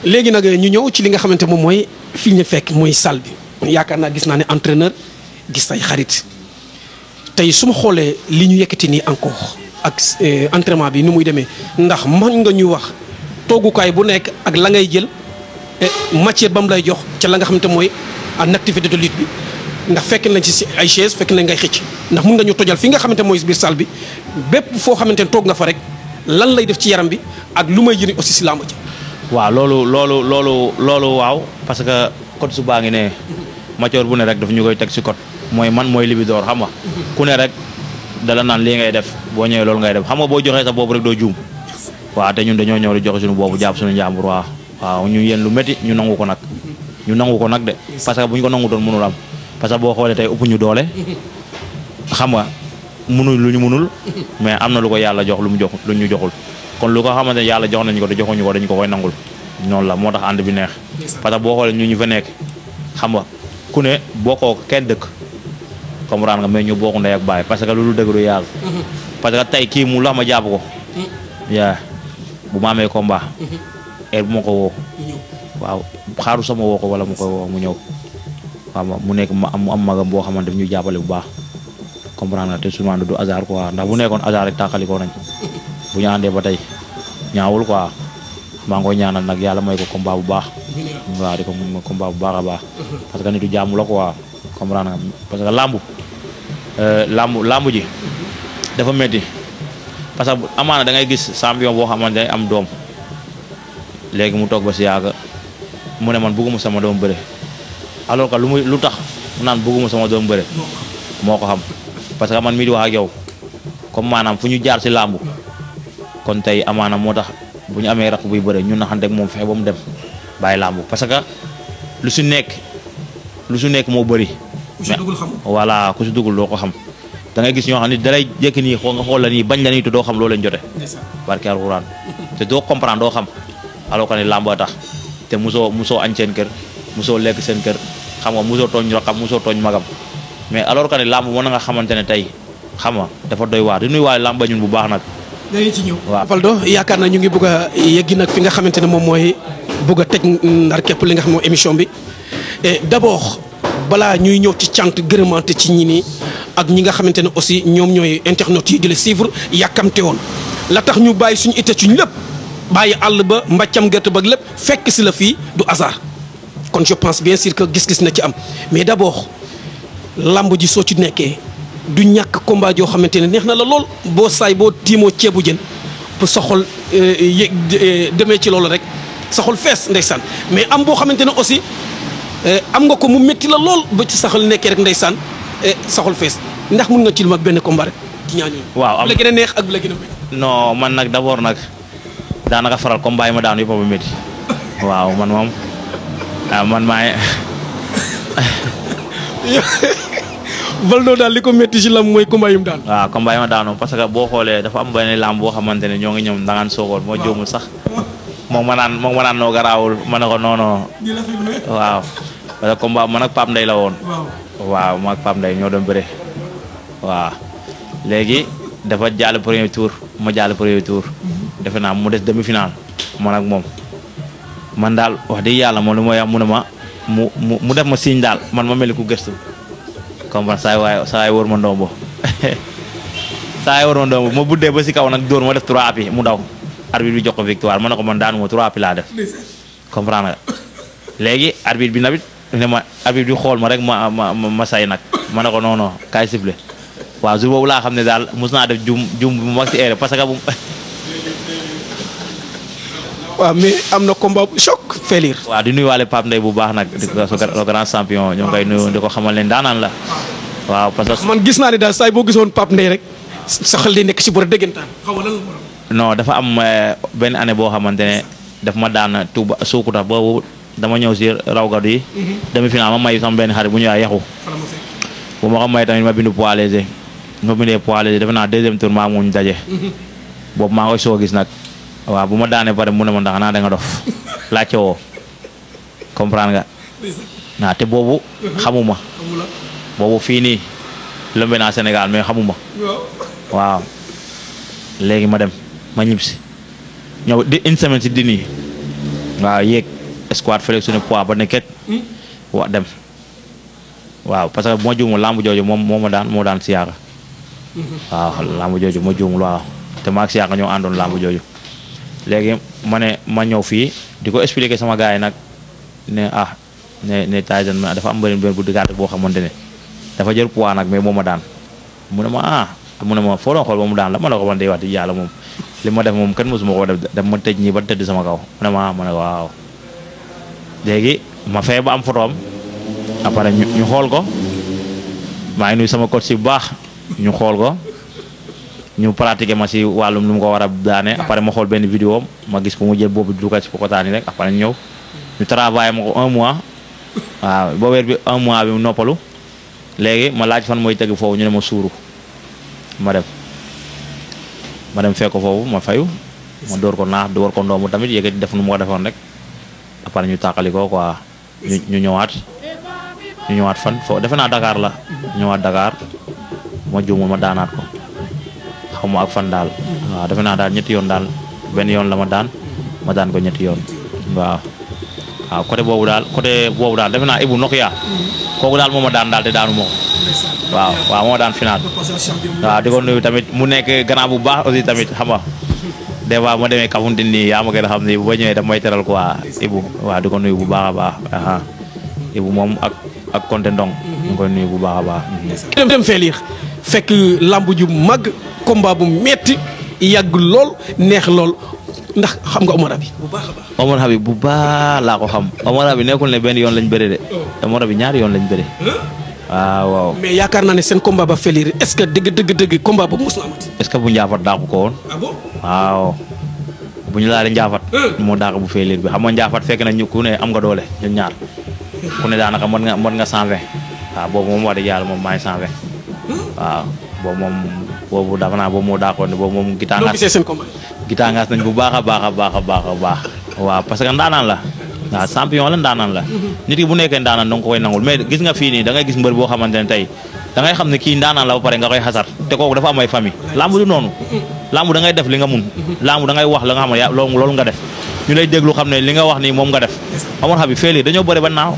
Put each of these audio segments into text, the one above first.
léegi nag ñu ñëw ci li nga xamante moom mooy fi ñu fekk mooy salle bi yaakaar naa gis naa ne entraîneur gis say xarit tey su ma xoolee li ñu yëkkati nii encore ak entraînement bi ni muy demee ndax mën nga ñu wax toogukaay bu nekk ak la ngay jël matière ba mu lay jox ca la nga xamante mooy en activité de lutte bi ndax fekk nañ ci ay chaise fekk nañ ngay xëcc ndax mun nga ñu tojal fi nga xamante mooy biir salle bi bépp foo xamante ne toog nga fa rek lan lay def ci yaram bi ak lu may jëriñ aussi si làmb ji. waaw loolu waaw parce que code su baa ngi ne matière bu ne rek daf ñu koy teg si code mooy man mooy Libidor xam nga ku ne rek dala naan lii ngay def boo ñëwee loolu ngay def xam nga boo joxee sa boobu rek doo juum waaw te ñun dañoo ñëw di joxe suñu boobu jàpp suñu njàmbur waaw ñu yéen lu métti ñu nangu ko nag de parce que bu ñu ko nangu doon mënul am parce que boo xoolee tey ëpp ñu doole xam nga mënuñ lu ñu mënul mais am na lu ko yàlla jox lu ñu joxul kon lu ko xamante ne yàlla jox nañu ko te joxuñu ko dañu ko koy nangul noonu la moo tax ànd bi neex parce que boo xoolee ñu fa nekk xam nga ku ne bokkoo kenn dëkk comprendre nga mais ñu bokku ndey ak baay parce que loolu dëgg du yàlla parce que tey kii mu la ma jàpp ko yaa bu ma amee combat bu ma ko woo waaw xaaru sama woo ko wala mu koy woo mu ñëw waaw mu nekk am magam boo xamante ñu jàppale bu baax comprendre nga te souvent du hasard quoi ndax bu nekkoon hasard rek tàqalikoo nañ bu ñu àndee ba tey ñaawul quoi maa ngi koy ñaanal nag yàlla may ko combat bu baax waaw di ko mun combat bu baax a baax parce que nitu jàmm la quoi comprendre nga parce que lambu ji dafa métti parce que amaana da ngay gis champion boo xamante ne am doom léegi mu toog ba si yàgg mu ne man bëgguma sama doom bëre alors que lu tax mu naan bëgguma sama doom bëre moo ko xam parce que man mii di wax ak yow comme maanaam fu ñu jaar si làmbu kon tey amaana moo tax bu ñu amee rakk buy bëre ñu naxante ak moom fexe ba mu dem bàyyi làmbu parce que lu su nekk moo bëri. mais voilà ku si dugul doo ko xam da ngay gis ñoo xam ne dalay jekki nii nga xool la nii bañ la nii te doo xam loo leen jote barke alxuraan te doo comprendre doo xam alors que ne làmb a tax te musoo añ seen kër musoo lekk seen kër xam nga musoo tooñ rakam musoo tooñ magam mais alors que ne làmb mën na nga xamante ne tey xam nga dafa doy waar di nuy waale làmb ñun bu baax nag dañu ci ñëw waaw Valdo yaakaar naa ñu ngi bëgg a yeggi nag fi nga xamante ne moom mooy bëgg a tëj ndar képp li nga xam mooy émission bi d'abord balaa ñuy ñëw ci cant gërëmante ci ñi nii ak ñi nga xamante ne aussi ñoom ñooy internautes yi di la suivre yàkkamte woon la tax ñu bàyyi suñu itte suñu lépp bàyyi àll ba mbaccam gerte ba lépp fekk si la fii du hasard kon je pense bien sûr que gis-gis na ci am mais d'abord lamb ji soo ci nekkee du ñàkk combat joo xamante ne neex na la lool boo saay boo tiimoo ceebu jën pour sa xol demee ci loolu rek sa xol fees ndeysaan mais am boo xamante ne aussi am nga ko mu métti la lool ba ci sa xol nekkee rek ndeysaan sa xol fees ndax mun nga ci lu mag benn combat rek ci ñaañu waaw bu la gën a neex ak bu la gën a métti non man nag d'abord nag daanaka faral combat yi ma daanu yëpp a métti waaw man moom man maay Valdo daal li ko métti ci lamb mooy combat yi mu daan. waaw combat yi ma daanoo parce que boo xoolee dafa am benn lamb boo xamante ne ñoo ngi ñoom dangaan soogoon moo jóomul sax moom ma naan noo garaawul ma ne ko non waaw parce que combat man ak Pape Ndeye la woon. waaw man ak Pape Ndeye ñoo doon bëre waaw léegi dafa jàll premier tour ma jàll premier tour defe naa mu des demi-finale man ak moom man daal wax dëgg yàlla moom lu ma wax mu ne ma mu def ma signe daal man ma mel ni ku gëstu comprendre saa waay wër ma ndombo ma buddee ba si kaw nag dóor ma def 3 appuis mu daw arbitre bi jox ko victoire ma ne ko man daanu ma 3 appuis laa def comprendre nga léegi arbitre bi nabit ne ma arbitre bi xool ma rek ma say nag ma ne ko non kaay siffler waaw jour boobu laa xam ne daal mos naa def jum bu mag si erreur parce que bu waaw mais am na combat bu choc Félir. waaw di nuyuwaale Pape Ndeye bu baax nag di ko le grand champion ñoo ngi koy nuyu di ko xamal leen daanaan la waaw parce que. man gis naa ne daal saa boo gisoon Pape Ndeye rek sa xel di nekk ci bor dëggantaan xaw ma lan la non dafa am benn année boo xamante ne daf ma daan Touba Sukuta boobu dama ñëw si raw gadu yi. demi final ma may sama benn xarit bu ñu yaay yaxu bu ma ko may tamit ma bindu poids léger ma bindee poids léger defe naa deuxième tour maa muñ daje boobu maa koy soo gis nag. waaw bu ma daanee pare mu ne ma ndax naa da nga dof laajte woo comprendre nga naa te boobu xamuma boobu fii nii lëmbe naa Sénégal mais xamuma waaw léegi ma dem ma ñib si ñëw di une semaine si dini waaw yéeg squat flexionné poids ba nekket wa dem waaw parce que bu ma juumul lamb jooju moom moo daan Siyaaka waaw lamb jooju ma juumul waaw te maag Siyaaka ñoo àndoon lamb jooju léegi ma ñëw fii di ko expliquer sama gars yi nag ne Tyson dafa am mbërin bu diggaate boo xamante ne dafa jël poids nag mais moo ma daan mu ne ma foo doon xool ba mu daan la ma ne ko man day wax di yàlla moom li ma def moom kenn mosuma ko def ma tëj ñii ba tëdd sama kaw mu ne ma ne waaw léegi ma fee ba am photo am après ñu xool ko maa ngi nuyu sama coach si bu baax ñu xool ko ñu pratiquer ma si wàllum lu mu ko war a daane après ma xool benn vidéo am ma gis ko mu jël boobu dugal si pokotaan yi rek après ñëw ñu travaillé ma ko 1 mois waaw ba weer bi 1 mois bi mu noppalu léegi ma laaj fan mooy tëgg foofu ñu ne ma suuru ma dem fekk ko foofu ma fayu ma door ko naax door ko ndoomu tamit yëkkati def nu ma ko defoon rek après ñu tàqali ko quoi ñu ñëwaat fan foofu defe naa Dakar la ñëwaat Dakar ma juumul ma daanaat ko xaw ma ak fan daal waaw defe naa daal ñetti yoon daal benn yoon la ma daan ko ñetti yoon waaw côté boobu daal defe naa Ibou Nokia kooku daal moo ma daan daal te daanu ma ko waaw moo daan final waaw di ko nuyu tamit mu nekk grand bu baax aussi tamit xam nga des fois ma demee Kafountine nii yaa ma gën a xam ni bu ba ñëwee daf may teral quoi Ibou waaw di ko nuyu bu baax a baax Ibou moom ak Konte Ndong ñu ngi koy nuyu bu baax a baax. dem fee liir fekk lamb ju mag combat bu metti yàgg lool neex lool ndax xam nga Omar Abi bu baax a baax. Omar Abi bu baax laa ko xam Omar Abi nekkul ne benn yoon lañ bëre de Omar Abi ñaari yoon lañ bëre. waaw. mais yaakaar naa ne seen combat ba felir est-ce que dëgg combat ba mos na amati. est-ce que bu njaafat daaku ko woon. ah bon waaw bu ñu laalee njaafat. moo daaku bu felir bi xam nga njaafat fekk na ñu ku ne am nga doole ñun ñaar ku ne daanaka mën nga 120 waaw boobu moom wax dëgg yàlla moom maa ngi 120 waaw boobu dafa naa boobu moo daakoon ne boobu moom. noo gisee seen combat. gitaangaas nañ bu baax a baax waaw parce que ndaanaan la. waaw champion la ndaanaan la nit ki bu nekkee ndaanaan da nga ko koy nangul mais gis nga fii nii da ngay gis mbër boo xamante ne tey da ngay xam ne kii ndaanaan la ba pare nga koy xasar te kooku dafa am ay famille lamb du noonu lamb da ngay def li nga mun lamb da ngay wax la nga xam ne loolu nga def ñu lay déglu xam ne li nga wax nii moom nga def Omar Habib feeli dañoo bëre ba naaw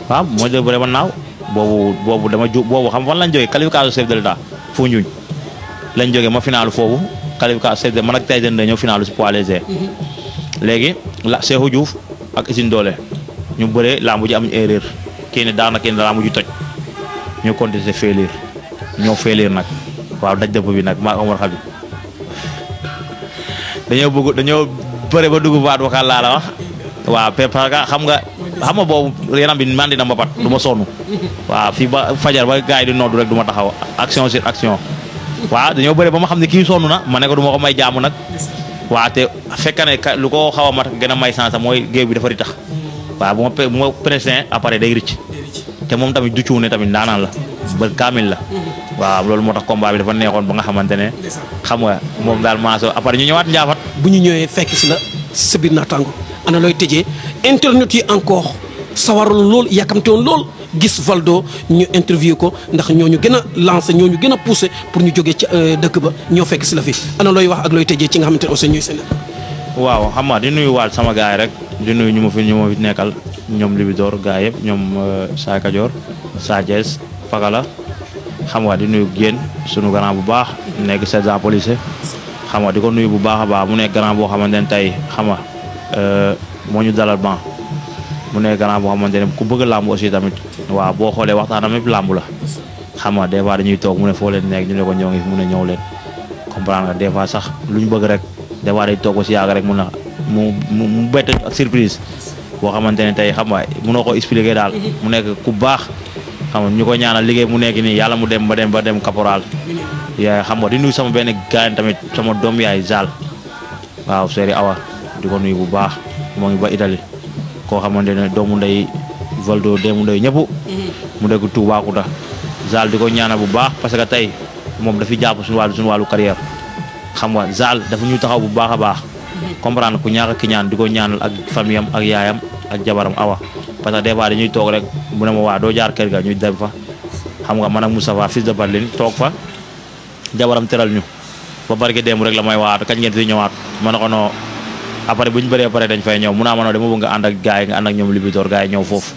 waaw moo dee bëre ba naaw boobu dama ju boobu xam fan lañ jógee qualification chef de l'état Foundiougne lañ jógee ma finalu foofu qualification chef de man ak Tyson ñëw finalu si poids léger léegi la Cheikhou Diouf ak usine doole ñu bëree lambu ji am erreur kii ne daana kii ne lambu ji toj ñu continuer félir ñoo félir nag waaw daj dëpp bi nag maa Omar Habib dañoo bëre ba dugg baat waxal laa la wax waaw parce que xam nga boobu yaram bi mandi na mbapat du ma sonn waaw fii ba fajar ba gars yi di noddu rek du ma taxaw action sur action waaw dañoo bëre ba ma xam ne kii sonn na ma ne ko du ma ko may jaamu nag waaw te fekk ne lu ko xaw a mat gën a may sens mooy géew bi dafa di tax waaw bu ma pressé après day ricc te moom tamit du cuune tamit ndaanaan la ba kaamil la waaw loolu moo tax combat bi dafa neexoon ba nga xamante ne xam nga moom daal maaso après ñu ñëwaat njaafat bu ñu ñëwee fekk si la sa biir naataango ana looy tëjee internet yi encore sawaroon lool yàkkamte woon lool gis Valdo ñu interview ko ndax ñooñu gën a lancé ñooñu gën a poussé pour ñu jógee ci dëkk ba ñoo fekk si la fi ana looy wax ak looy tëjee ci nga xamante ne aussi ñooy seen. waaw xam nga di nuyu waat sama gars yi rek di nuyu ñu ma fi nekkal ñoom Libidor gars yëpp ñoom Sa Kajoor Sa Thiès Fakala xam nga di nuyu Guène sunu grand bu baax nekk sergent policier xam nga di ko nuyu bu baax a baax mu nekk grand boo xamante ne tey xam nga moo ñu dalal ban mu nekk grand boo xamante ne ku bëgg làmb aussi tamit waaw boo xoolee waxtaanam yëpp làmb la xam nga des fois dañuy toog mu ne foo leen nekk ñu ne ko ñoo ngi fi mu ne ñëw leen comprendre nga des fois sax lu ñu bëgg rek des fois day toog ko si yàgg rek mu bett ak surprise boo xamante ne tey xam nga mënoo ko expliquer daal mu nekk ku baax xam nga ñu ko ñaanal liggéey mu nekk nii yàlla mu dem ba dem caporal yaay xam nga di nuyu sama benn gaañ tamit sama doom yaay Zal waaw Seri Awa di ko nuyu bu baax moo ngi ba Italie koo xamante ne doomu ndey Valdo doomu ndey ñëpp mu dëkk Toubacouta Zal di ko ñaanal bu baax parce que tey moom dafi jàpp suñu wàllu carrière xam nga Zal dafa ñu taxaw bu baax a baax comprendre ku ñaaka ki ñaan di ko ñaanal ak famille am ak yaayam ak jabaram Awa parce que des fois dañuy toog rek mu ne ma waa doo jaar kër ga ñuy dem fa xam nga man ak Moustapha fils de Badline toog fa jabaram teral ñu ba barke démb rek la may waat kañ ngeen fi ñëwaat ma ne ko non après bu ñu bëree pare dañ fay ñëw mun naa mën dama bëgg nga ànd ak gars yi nga ànd ak ñoom Libidor gars yi ñëw foofu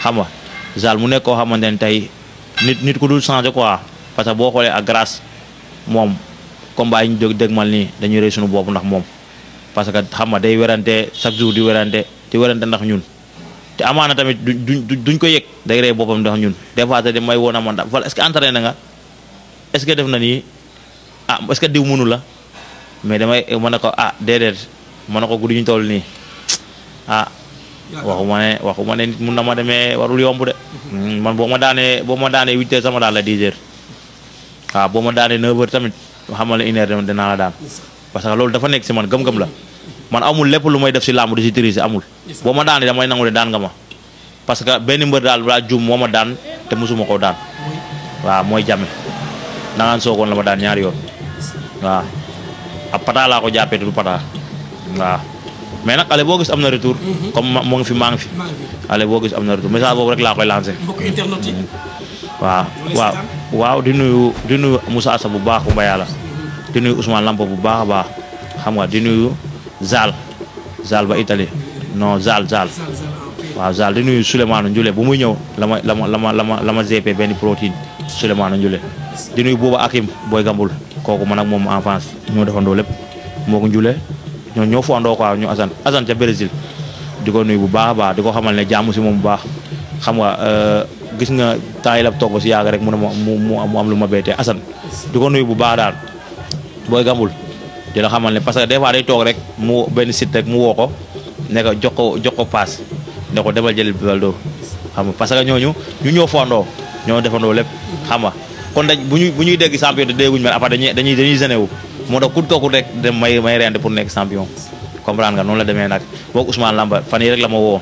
xam nga Zal mu nekk koo xamante ne tey nit ku dul changé quoi parce que boo xoolee ak grâce moom combat yi ñu jóg dégmal nii dañuy rëy suñu bopp ndax moom parce que xam nga day werante chaque jour di werante ndax ñun te amaana tamit duñ ko yëg day rey boppam ndax ñun des fois te may woon a man daal est-ce que entraîné na nga est-ce que def na nii est-ce que diw mënu la mais damay mën na ko déedéet mën na ko guddi ñu toll nii waxuma ne nit mun na ma demee warul yomb de man boo ma daanee 8 heures sama daal la 10 heures waaw boo ma daanee 9 heures tamit xamal ne 1 heure dinaa la daan parce que loolu dafa nekk si man gëm-gëm la man amul lépp lu may def si làmb di si triser amul boo ma daanee damay nangu ne daan nga ma parce que benn mbër daal daa juum moo ma daan te mosuma koo daan waaw mooy jame dangaan soogoon la ma daan ñaari yoon waaw ab pata laa ko jàppee du pata waaw mais nag ale boo gis am na retour comme moo ngi fi maa ngi fi ale boo gis am na retour message boobu rek laa koy lancé waaw di nuyu Moussa Assa bu baax bu mbayaala di nuyu Ousmane Lampo bu baax a baax xam nga di nuyu Zal ba Italie non Zal waaw Zal di nuyu Souleymane Ndioule bu muy ñëw la ma GP benn protéine Souleymane Ndioule di nuyu booba Akim booy gambul kooku man ak moom enfance ñoo defandoo lépp moo ko Ndioule ñoo fondoo quoi ñu Assane ca Brésil di ko nuyu bu baax a baax di ko xamal ne jàmm si moom bu baax xam nga gis nga temps yi la toog ba si yàgg rek mu am lu ma beetee Assane di ko nuyu bu baax daal booy gambul di la xamal ne parce que des fois day toog rek mu benn site rek mu woo ko ne ko jox ko paas ne ko demal jëli Baldo xam nga parce que ñooñu ñu ñoo fondoo ñoo defandoo lépp xam nga kon bu ñuy dégg champion te dégguñu mel après dañuy gêné wu moo tax ku toogul rek dem may rente pour nekk champion comprendre nga noonu la demee nag boog Ousmane Lamba fan yi rek la ma woo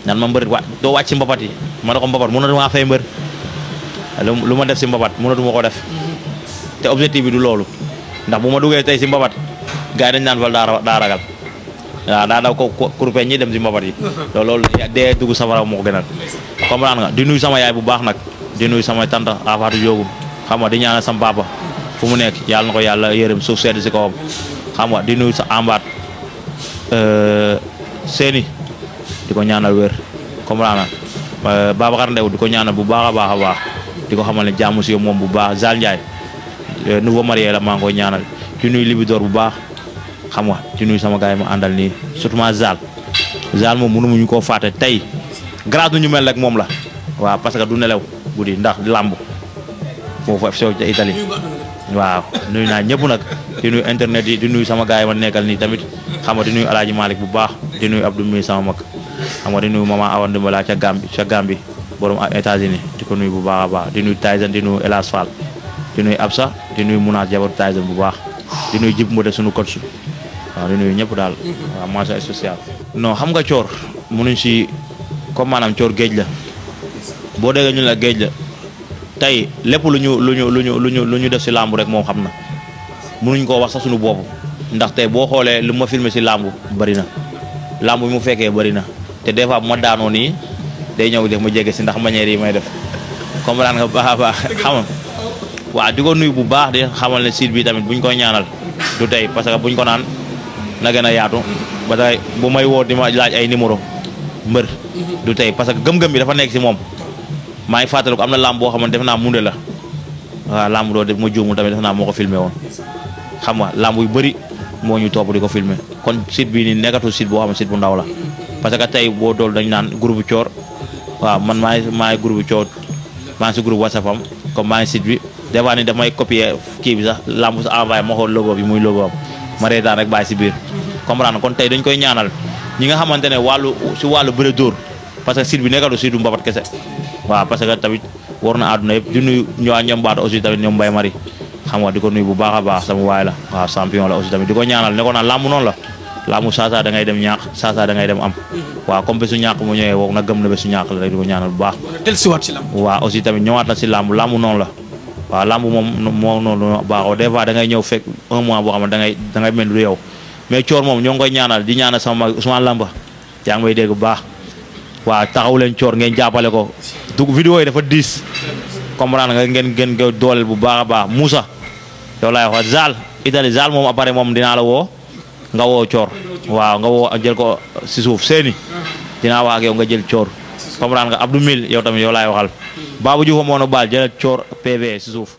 naan ma mbër doo wàcc si mbapat yi ma ne ko mbapat mënatuma fay mbër lu ma def si mbapat mënatuma ko def te objectif bi du loolu ndax bu ma duggee tey si mbapat gars yi dañ naan fal daa ragal waaw daa daw ko kurpe ñi dem si mbapat yi loolu dee dugg safara moo ko gënal comprendre nga di nuyu sama yaay bu baax nag di nuyu sama tante Afatou Diogum xam nga di ñaanal sama papa fu mu nekk yàlla na ko yàlla yërëm suuf sedd si kawam xam nga di nuyu sa ambaat seeni di ko ñaanal wér comprendre nga Babacar Ndew di ko ñaanal bu baax a baax di ko xamal ne jàmm si moom bu baax Zal Ndiaye nouveau marié la maa ngi koy ñaanal di nuyu Libidor bu baax xam nga di nuyu sama gars yi ma àndal nii surtout Zal moom mënu ñu koo fàtte tey grâce nu ñu mel rek moom la waaw parce que du nelew guddi ndax làmb foofu FC ca Italie waaw nuyu naa ñëpp nag di nuyu internet yi di nuyu sama gars yi ma nekkal nii tamit xam nga di nuyu Alaaji Malick bu baax di nuyu Abdou mi sama mag xam nga di nuyu maman Awa Ndimbala ca Gambie borom États-Unis di ko nuyu bu baax a baax di nuyu Tyson di nuyu Elas Fall di nuyu Absa di nuyu Mounass jabaru Tyson bu baax di nuyu Jib Mbodé sunu coach waaw di nuyu ñëpp daal waaw mention spéciale non xam nga coor mënuñ si comme maanaam coor géej la boo déggee ñu la géej la tey lépp lu ñu def si làmb rek moom xam na mënuñ koo wax sax suñu bopp ndax tey boo xoolee lu ma filmé si làmb bëri na làmb bi mu fekkee bëri na te des fois bu ma daanoo nii day ñëw def ma jege si ndax manière yi may def comprendre nga baax a baax xam nga waaw di ko nuyu bu baax di xamal ne site bi tamit buñ koy ñaanal du tey parce que buñ ko naan na gën a yaatu ba tey bu may woo di ma laaj ay numéro mbër du tey parce que gëm-gëm bi dafa nekk si moom maa ngi fàttaliku am na lamb boo xamante def naa munde la waaw lamb doo def ma juumul tamit def naa moo ko filmé woon xam nga lamb yu bëri moo ñu topp di ko filmé kon site bii nii nekkatul site boo xam ne site bu ndaw la parce que tey boo dool dañ naan groupe coor waaw man maa ngi groupe coor maa ngi si groupe WhatsApp am comme maa ngi site bi des fois ni damay copier kii bi sax lamb sa envoyé ma xool logo bi muy logo am ma reetaan rek bàyyi si biir comprendre kon tey dañ koy ñaanal ñi nga xamante ne si wàllu bëre dóor parce que site bi nekkatul site bu mbapat kese waaw parce que tamit war na àdduna yëpp di nuyu ñoom baata aussi tamit ñoom Mbaye Mari xam nga di ko nuyu bu baax a baax sama waay la waaw champion la aussi tamit di ko ñaanal ne ko naan làmb noonu la làmb saa da ngay dem ñaax saa da ngay dem am waaw comme bésu ñàkk mu ñëwee woog na gëm na bésu ñàkk la rek di ko ñaanal bu baax waaw aussi tamit ñëwaat na si làmb noonu la waaw làmb moom noonu baaxoo des fois da ngay ñëw fekk un mois boo xam ne da ngay mel du yow mais coor moom ñoo ngi koy ñaanal di ñaanal sama mag Ousmane Lamba yaa ngi may dégg bu baax waaw taxaw leen coor ngeen jàppale ko dugg vidéo yi dafa diis comprendre nga ngeen dooleel bu baax a baax Moussa yow laay wax Zal Italie Zal moom après moom dinaa la woo nga woo coor waaw nga woo jël ko si suuf seeni dinaa wax ak yow nga jël coor comprendre nga Abdou Mil yow tamit yow laay waxal Babou Diouf moo na baal jël coor PV si suuf